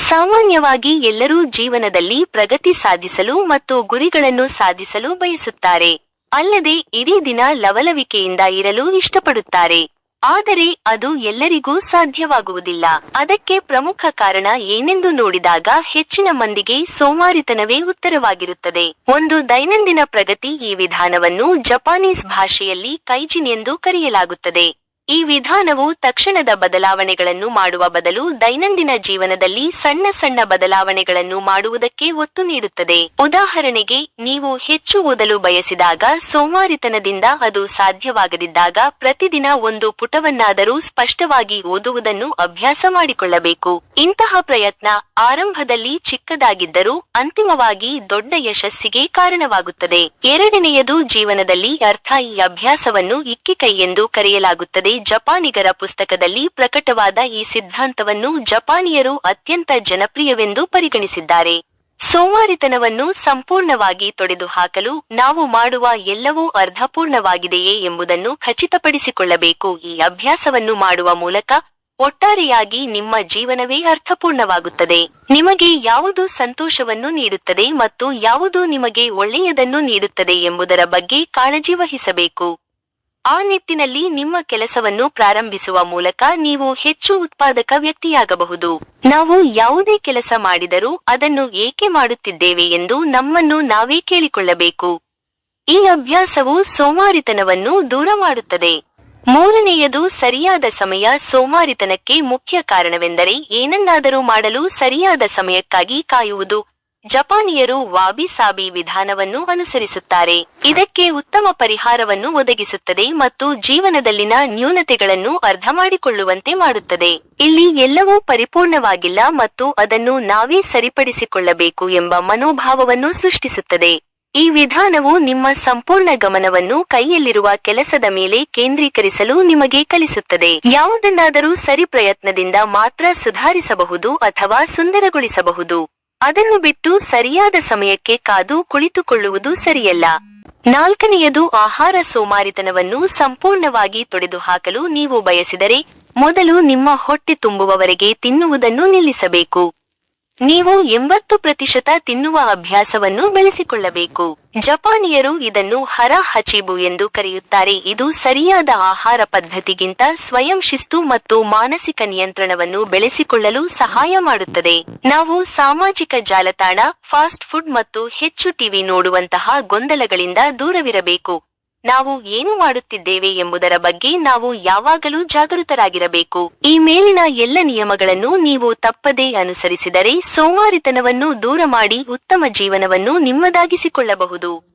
ಸಾಮಾನ್ಯವಾಗಿ ಎಲ್ಲರೂ ಜೀವನದಲ್ಲಿ ಪ್ರಗತಿ ಸಾಧಿಸಲು ಮತ್ತು ಗುರಿಗಳನ್ನು ಸಾಧಿಸಲು ಬಯಸುತ್ತಾರೆ. ಅಲ್ಲದೆ ಇಡೀ ದಿನ ಲವಲವಿಕೆಯಿಂದ ಇರಲು ಇಷ್ಟಪಡುತ್ತಾರೆ. ಆದರೆ ಅದು ಎಲ್ಲರಿಗೂ ಸಾಧ್ಯವಾಗುವುದಿಲ್ಲ. ಅದಕ್ಕೆ ಪ್ರಮುಖ ಕಾರಣ ಏನೆಂದು ನೋಡಿದಾಗ ಹೆಚ್ಚಿನ ಮಂದಿಗೆ ಸೋಮಾರಿತನವೇ ಉತ್ತರವಾಗಿರುತ್ತದೆ. ಒಂದು ದೈನಂದಿನ ಪ್ರಗತಿ. ಈ ವಿಧಾನವನ್ನು ಜಪಾನೀಸ್ ಭಾಷೆಯಲ್ಲಿ ಕೈಜಿನ್ ಎಂದು ಕರೆಯಲಾಗುತ್ತದೆ. ಈ ವಿಧಾನವು ತಕ್ಷಣದ ಬದಲಾವಣೆಗಳನ್ನು ಮಾಡುವ ಬದಲು ದೈನಂದಿನ ಜೀವನದಲ್ಲಿ ಸಣ್ಣ ಸಣ್ಣ ಬದಲಾವಣೆಗಳನ್ನು ಮಾಡುವುದಕ್ಕೆ ಒತ್ತು ನೀಡುತ್ತದೆ. ಉದಾಹರಣೆಗೆ, ನೀವು ಹೆಚ್ಚು ಓದಲು ಬಯಸಿದಾಗ ಸೋಮಾರಿತನದಿಂದ ಅದು ಸಾಧ್ಯವಾಗದಿದ್ದಾಗ ಪ್ರತಿದಿನ ಒಂದು ಪುಟವನ್ನಾದರೂ ಸ್ಪಷ್ಟವಾಗಿ ಓದುವುದನ್ನು ಅಭ್ಯಾಸ ಮಾಡಿಕೊಳ್ಳಬೇಕು. ಇಂತಹ ಪ್ರಯತ್ನ ಆರಂಭದಲ್ಲಿ ಚಿಕ್ಕದಾಗಿದ್ದರೂ ಅಂತಿಮವಾಗಿ ದೊಡ್ಡ ಯಶಸ್ಸಿಗೆ ಕಾರಣವಾಗುತ್ತದೆ. ಎರಡನೆಯದು ಜೀವನದಲ್ಲಿ ಅರ್ಥ. ಈ ಅಭ್ಯಾಸವನ್ನು ಇಕ್ಕಿಕೈ ಎಂದು ಕರೆಯಲಾಗುತ್ತದೆ. ಜಪಾನಿಗರ ಪುಸ್ತಕದಲ್ಲಿ ಪ್ರಕಟವಾದ ಈ ಸಿದ್ಧಾಂತವನ್ನು ಜಪಾನಿಯರು ಅತ್ಯಂತ ಜನಪ್ರಿಯವೆಂದು ಪರಿಗಣಿಸಿದ್ದಾರೆ. ಸೋಮಾರಿತನವನ್ನು ಸಂಪೂರ್ಣವಾಗಿ ತೊಡೆದುಹಾಕಲು ನಾವು ಮಾಡುವ ಎಲ್ಲವೂ ಅರ್ಧಪೂರ್ಣವಾಗಿದೆಯೇ ಎಂಬುದನ್ನು ಖಚಿತಪಡಿಸಿಕೊಳ್ಳಬೇಕು. ಈ ಅಭ್ಯಾಸವನ್ನು ಮಾಡುವ ಮೂಲಕ ಒಟ್ಟಾರೆಯಾಗಿ ನಿಮ್ಮ ಜೀವನವೇ ಅರ್ಥಪೂರ್ಣವಾಗುತ್ತದೆ. ನಿಮಗೆ ಯಾವುದು ಸಂತೋಷವನ್ನು ನೀಡುತ್ತದೆ ಮತ್ತು ಯಾವುದು ನಿಮಗೆ ಒಳ್ಳೆಯದನ್ನು ನೀಡುತ್ತದೆ ಎಂಬುದರ ಬಗ್ಗೆ ಕಾಳಜಿ ವಹಿಸಬೇಕು. ಆ ನಿಟ್ಟಿನಲ್ಲಿ ನಿಮ್ಮ ಕೆಲಸವನ್ನು ಪ್ರಾರಂಭಿಸುವ ಮೂಲಕ ನೀವು ಹೆಚ್ಚು ಉತ್ಪಾದಕ ವ್ಯಕ್ತಿಯಾಗಬಹುದು. ನಾವು ಯಾವುದೇ ಕೆಲಸ ಮಾಡಿದರೂ ಅದನ್ನು ಏಕೆ ಮಾಡುತ್ತಿದ್ದೇವೆ ಎಂದು ನಮ್ಮನ್ನು ನಾವೇ ಕೇಳಿಕೊಳ್ಳಬೇಕು. ಈ ಅಭ್ಯಾಸವು ಸೋಮಾರಿತನವನ್ನು ದೂರ ಮಾಡುತ್ತದೆ. ಮೂರನೆಯದು ಸರಿಯಾದ ಸಮಯ. ಸೋಮಾರಿತನಕ್ಕೆ ಮುಖ್ಯ ಕಾರಣವೆಂದರೆ ಏನನ್ನಾದರೂ ಮಾಡಲು ಸರಿಯಾದ ಸಮಯಕ್ಕಾಗಿ ಕಾಯುವುದು. ಜಪಾನಿಯರು ವಾಬಿ ಸಾಬಿ ವಿಧಾನವನ್ನು ಅನುಸರಿಸುತ್ತಾರೆ. ಇದಕ್ಕೆ ಉತ್ತಮ ಪರಿಹಾರವನ್ನು ಒದಗಿಸುತ್ತದೆ ಮತ್ತು ಜೀವನದಲ್ಲಿನ ನ್ಯೂನತೆಗಳನ್ನು ಅರ್ಥ ಮಾಡಿಕೊಳ್ಳುವಂತೆ ಮಾಡುತ್ತದೆ. ಇಲ್ಲಿ ಎಲ್ಲವೂ ಪರಿಪೂರ್ಣವಾಗಿಲ್ಲ ಮತ್ತು ಅದನ್ನು ನಾವೇ ಸರಿಪಡಿಸಿಕೊಳ್ಳಬೇಕು ಎಂಬ ಮನೋಭಾವವನ್ನು ಸೃಷ್ಟಿಸುತ್ತದೆ. ಈ ವಿಧಾನವು ನಿಮ್ಮ ಸಂಪೂರ್ಣ ಗಮನವನ್ನು ಕೈಯಲ್ಲಿರುವ ಕೆಲಸದ ಮೇಲೆ ಕೇಂದ್ರೀಕರಿಸಲು ನಿಮಗೆ ಕಲಿಸುತ್ತದೆ. ಯಾವುದನ್ನಾದರೂ ಸರಿ ಪ್ರಯತ್ನದಿಂದ ಮಾತ್ರ ಸುಧಾರಿಸಬಹುದು ಅಥವಾ ಸುಂದರಗೊಳಿಸಬಹುದು. ಅದನ್ನು ಬಿಟ್ಟು ಸರಿಯಾದ ಸಮಯಕ್ಕೆ ಕಾದು ಕುಳಿತುಕೊಳ್ಳುವುದು ಸರಿಯಲ್ಲ. ನಾಲ್ಕನೆಯದು ಆಹಾರ. ಸೋಮಾರಿತನವನ್ನು ಸಂಪೂರ್ಣವಾಗಿ ತೊಡೆದುಹಾಕಲು ನೀವು ಬಯಸಿದರೆ ಮೊದಲು ನಿಮ್ಮ ಹೊಟ್ಟೆ ತುಂಬುವವರೆಗೆ ತಿನ್ನುವುದನ್ನು ನಿಲ್ಲಿಸಬೇಕು. ನೀವು 80% ತಿನ್ನುವ ಅಭ್ಯಾಸವನ್ನು ಬೆಳೆಸಿಕೊಳ್ಳಬೇಕು. ಜಪಾನಿಯರು ಇದನ್ನು ಹರ ಹಚಿಬು ಎಂದು ಕರೆಯುತ್ತಾರೆ. ಇದು ಸರಿಯಾದ ಆಹಾರ ಪದ್ಧತಿಗಿಂತ ಸ್ವಯಂ ಶಿಸ್ತು ಮತ್ತು ಮಾನಸಿಕ ನಿಯಂತ್ರಣವನ್ನು ಬೆಳೆಸಿಕೊಳ್ಳಲು ಸಹಾಯ ಮಾಡುತ್ತದೆ. ನಾವು ಸಾಮಾಜಿಕ ಜಾಲತಾಣ, ಫಾಸ್ಟ್ ಫುಡ್ ಮತ್ತು ಹೆಚ್ಚು ಟಿವಿ ನೋಡುವಂತಹ ಗೊಂದಲಗಳಿಂದ ದೂರವಿರಬೇಕು. ನಾವು ಏನು ಮಾಡುತ್ತಿದ್ದೇವೆ ಎಂಬುದರ ಬಗ್ಗೆ ನಾವು ಯಾವಾಗಲೂ ಜಾಗೃತರಾಗಿರಬೇಕು. ಈ ಮೇಲಿನ ಎಲ್ಲ ನಿಯಮಗಳನ್ನು ನೀವು ತಪ್ಪದೇ ಅನುಸರಿಸಿದರೆ ಸೋಮಾರಿತನವನ್ನು ದೂರ ಮಾಡಿ ಉತ್ತಮ ಜೀವನವನ್ನು ನಿಮ್ಮದಾಗಿಸಿಕೊಳ್ಳಬಹುದು.